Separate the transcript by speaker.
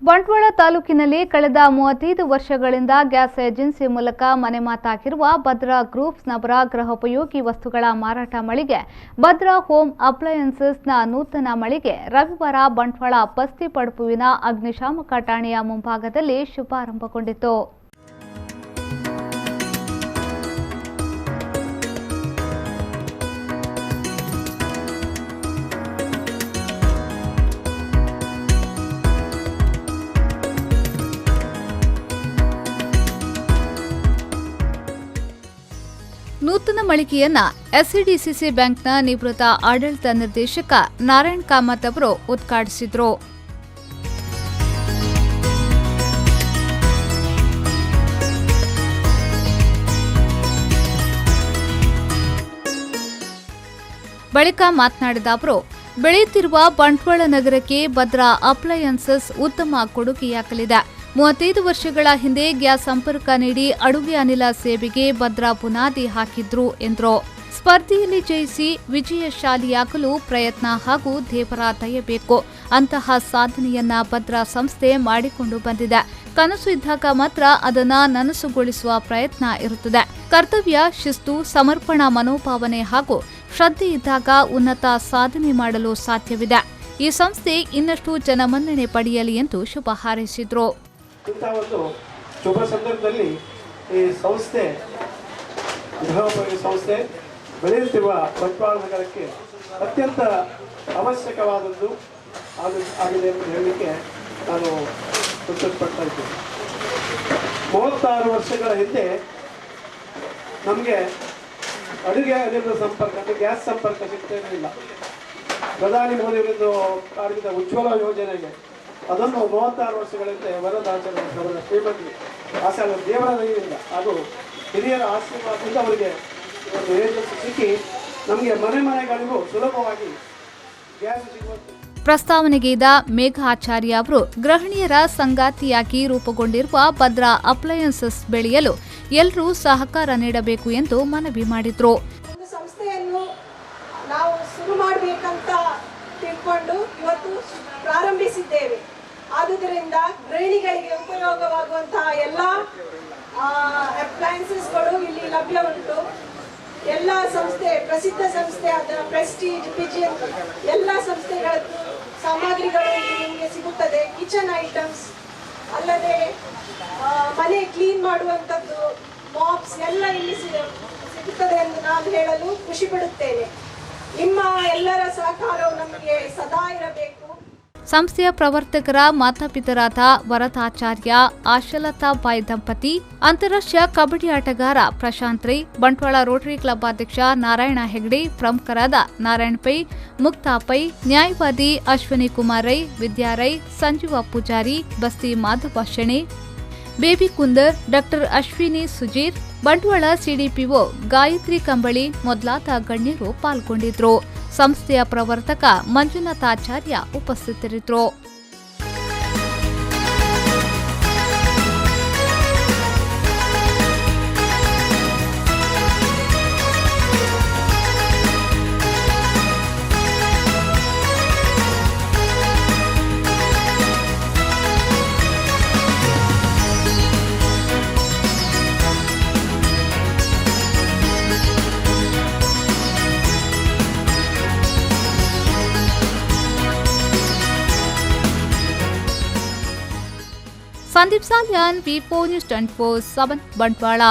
Speaker 1: ಬಂಟ್ವಾಳ ತಾಲೂಕಿನಲ್ಲಿ ಕಳೆದ 35 ವರ್ಷಗಳಿಂದ ಗ್ಯಾಸ್ ಏಜೆನ್ಸಿ ಮೂಲಕ ಮನೆ ಮಾತಾಗಿರುವ ಭದ್ರಾ ಗ್ರೂಪ್ಸ್ ನವರ ಗೃಹೋಪಯೋಗಿ ವಸ್ತುಗಳ ಮಾರಾಟ ಮಳಿಗೆ ಭದ್ರಾ ಹೋಮ್ ಅಪ್ಲಯನ್ಸಸ್ನ ನೂತನ ಮಳಿಗೆ ರವಿವಾರ ಬಂಟ್ವಾಳ ಬಸ್ತಿ ಪಡುಪುವಿನ ಅಗ್ನಿಶಾಮಕ ಠಾಣೆಯ ಮುಂಭಾಗದಲ್ಲಿ ಶುಭಾರಂಭಗೊಂಡಿತು. ನೂತನ ಮಳಿಗೆಯನ್ನ ಎಸ್ಸಿಡಿಸಿಸಿ ಬ್ಯಾಂಕ್ನ ನಿವೃತ್ತ ಆಡಳಿತ ನಿರ್ದೇಶಕ ನಾರಾಯಣ್ ಕಾಮತ್ ಅವರು ಉದ್ಘಾಟಿಸಿದರು. ಬಳಿಕ ಮಾತನಾಡಿದ ಅವರು, ಬೆಳೆಯುತ್ತಿರುವ ಬಂಟ್ವಾಳ ನಗರಕ್ಕೆ ಭದ್ರಾ ಅಪ್ಲಯನ್ಸಸ್ ಉತ್ತಮ ಕೊಡುಗೆಯಾಗಲಿದೆ. 35 ವರ್ಷಗಳ ಹಿಂದೆ ಗ್ಯಾಸ್ ಸಂಪರ್ಕ ನೀಡಿ ಅಡುಗೆ ಅನಿಲ ಸೇವೆಗೆ ಭದ್ರಾ ಬುನಾದಿ ಹಾಕಿದ್ರು ಎಂದರು. ಸ್ಪರ್ಧೆಯಲ್ಲಿ ಜಯಿಸಿ ವಿಜಯಶಾಲಿಯಾಗಲು ಪ್ರಯತ್ನ ಹಾಗೂ ದೇವರ ದಯಬೇಕು. ಅಂತಹ ಸಾಧನೆಯನ್ನ ಭದ್ರಾ ಸಂಸ್ಥೆ ಮಾಡಿಕೊಂಡು ಬಂದಿದೆ. ಕನಸು ಇದ್ದಾಗ ಮಾತ್ರ ಅದನ್ನ ನನಸುಗೊಳಿಸುವ ಪ್ರಯತ್ನ ಇರುತ್ತದೆ. ಕರ್ತವ್ಯ, ಶಿಸ್ತು, ಸಮರ್ಪಣಾ ಮನೋಭಾವನೆ ಹಾಗೂ ಶ್ರದ್ಧೆ ಇದ್ದಾಗ ಉನ್ನತ ಸಾಧನೆ ಮಾಡಲು ಸಾಧ್ಯವಿದೆ. ಈ ಸಂಸ್ಥೆ ಇನ್ನಷ್ಟು ಜನಮನ್ನಣೆ ಪಡೆಯಲಿ ಎಂದು ಶುಭ ಹಾರೈಸಿದರು.
Speaker 2: ಇಂಥ ಒಂದು ಶುಭ ಸಂದರ್ಭದಲ್ಲಿ ಈ ಸಂಸ್ಥೆ ಗೃಹೋಪಯೋಗಿ ಸಂಸ್ಥೆ ಬೆಳೆಯುತ್ತಿರುವ ಬಂಟ್ವಾಳ ನಗರಕ್ಕೆ ಅತ್ಯಂತ ಅವಶ್ಯಕವಾದದ್ದು ಆಗಿದೆ ಎಂದು ಹೇಳಲಿಕ್ಕೆ ನಾನು ಸಂತೋಷಪಡ್ತಾ ಇದ್ದೇನೆ. 36 ವರ್ಷಗಳ ಹಿಂದೆ ನಮಗೆ ಅಡುಗೆ ಅನಿಲದ ಸಂಪರ್ಕ ಅಂದರೆ ಗ್ಯಾಸ್ ಸಂಪರ್ಕ ಸಿಗ್ತಾ ಇರಲಿಲ್ಲ. ಪ್ರಧಾನಿ ಮೋದಿಯವರಿಂದ ಆರಂಭಿಸಿದ ಉಜ್ವಲ ಯೋಜನೆಗೆ ಅದನ್ನು 36 ವರ್ಷಗಳಿಂದ ವರದಾಚರಣೆ ಶ್ರೀಮತಿ ಆಶಾಲ ದೇವರ ದಯೆಯಿಂದ ಹಾಗೂ ಹಿರಿಯರ ಆಶೀರ್ವಾದದಿಂದ ಅವರಿಗೆ ಒಂದು ಏಜೆನ್ಸಿ ಸಿಕ್ಕಿ ನಮಗೆ ಮನೆಗಳಿಗೂ ಸುಲಭವಾಗಿ ಗ್ಯಾಸ್ ಸಿಗುವಂತೆ.
Speaker 1: ಪ್ರಸ್ತಾವನೆಗೆ ಇದ್ದ ಮೇಘ ಆಚಾರ್ಯ ಅವರು ಗೃಹಿಣಿಯರ ಸಂಗಾತಿಯಾಗಿ ರೂಪುಗೊಂಡಿರುವ ಭದ್ರಾ ಅಪ್ಲಯನ್ಸಸ್ ಬೆಳೆಯಲು ಎಲ್ಲರೂ ಸಹಕಾರ ನೀಡಬೇಕು ಎಂದು ಮನವಿ ಮಾಡಿದ್ರು.
Speaker 3: ಒಂದು ಸಂಸ್ಥೆಯನ್ನು ನಾವು ಶುರು ಮಾಡಬೇಕಂತ ತಿಳ್ಕೊಂಡು ಇವತ್ತು ಪ್ರಾರಂಭಿಸಿದ್ದೇವೆ. ಆದುದರಿಂದ ಗೃಹಿಣಿಗಳಿಗೆ ಉಪಯೋಗವಾಗುವಂತಹ ಎಲ್ಲ ಅಪ್ಲಯನ್ಸಸ್ಗಳು ಇಲ್ಲಿ ಲಭ್ಯ ಉಂಟು. ಎಲ್ಲ ಸಂಸ್ಥೆ, ಪ್ರಸಿದ್ಧ ಸಂಸ್ಥೆ ಆದ ಪ್ರೆಸ್ಟೀಜ್, ಪಿಜಿಯನ್ ಎಲ್ಲ ಸಂಸ್ಥೆಗಳ ಸಾಮಗ್ರಿಗಳು ಇಲ್ಲಿ ನಿಮಗೆ ಸಿಗುತ್ತದೆ. ಕಿಚನ್ ಐಟಮ್ಸ್ ಅಲ್ಲದೆ ಮನೆ ಕ್ಲೀನ್ ಮಾಡುವಂಥದ್ದು, ಮಾಪ್ಸ್ ಎಲ್ಲ ಇಲ್ಲಿ ಸಿಗುತ್ತದೆ ಎಂದು ನಾನು ಹೇಳಲು ಖುಷಿ ಪಡುತ್ತೇನೆ. ನಿಮ್ಮ ಎಲ್ಲರ ಸಹಕಾರವು ನಮಗೆ ಸದಾ ಇರಬೇಕು.
Speaker 1: ಸಂಸ್ಥೆಯ ಪ್ರವರ್ತಕರ ಮಾತಾಪಿತರಾದ ವರದಾಚಾರ್ಯ, ಆಶಲತಾಬಾಯಿ ದಂಪತಿ, ಅಂತಾರಾಷ್ಟ್ರೀಯ ಕಬಡ್ಡಿ ಆಟಗಾರ ಪ್ರಶಾಂತ್ ರೈ, ಬಂಟ್ವಾಳ ರೋಟರಿ ಕ್ಲಬ್ ಅಧ್ಯಕ್ಷ ನಾರಾಯಣ ಹೆಗ್ಡೆ, ಪ್ರಮುಖರಾದ ನಾರಾಯಣ್ ಪೈ, ಮುಕ್ತಾ ಪೈ, ನ್ಯಾಯವಾದಿ ಅಶ್ವಿನಿ ಕುಮಾರ್ ರೈ, ವಿದ್ಯಾ ರೈ, ಸಂಜೀವ ಪೂಜಾರಿ, ಬಸ್ತಿ ಮಾಧವ ಶೆಣೆ, ಬೇಬಿ ಕುಂದರ್, ಡಾಕ್ಟರ್ ಅಶ್ವಿನಿ ಸುಜೀರ್, ಬಂಟ್ವಾಳ ಸಿಡಿಪಿಒ ಗಾಯತ್ರಿ ಕಂಬಳಿ ಮೊದಲಾದ ಗಣ್ಯರು ಪಾಲ್ಗೊಂಡಿದ್ರು. ಸಂಸ್ಥೆಯ ಪ್ರವರ್ತಕ ಮಂಜುನಾಥಾಚಾರ್ಯ ಉಪಸ್ಥಿತರಿದ್ದರು. ಸಂದೀಪ್ ಸಾಲ್ಯಾನ್, ವಿ4 ನ್ಯೂಸ್ 24/7 ಬಂಟ್ವಾಳ.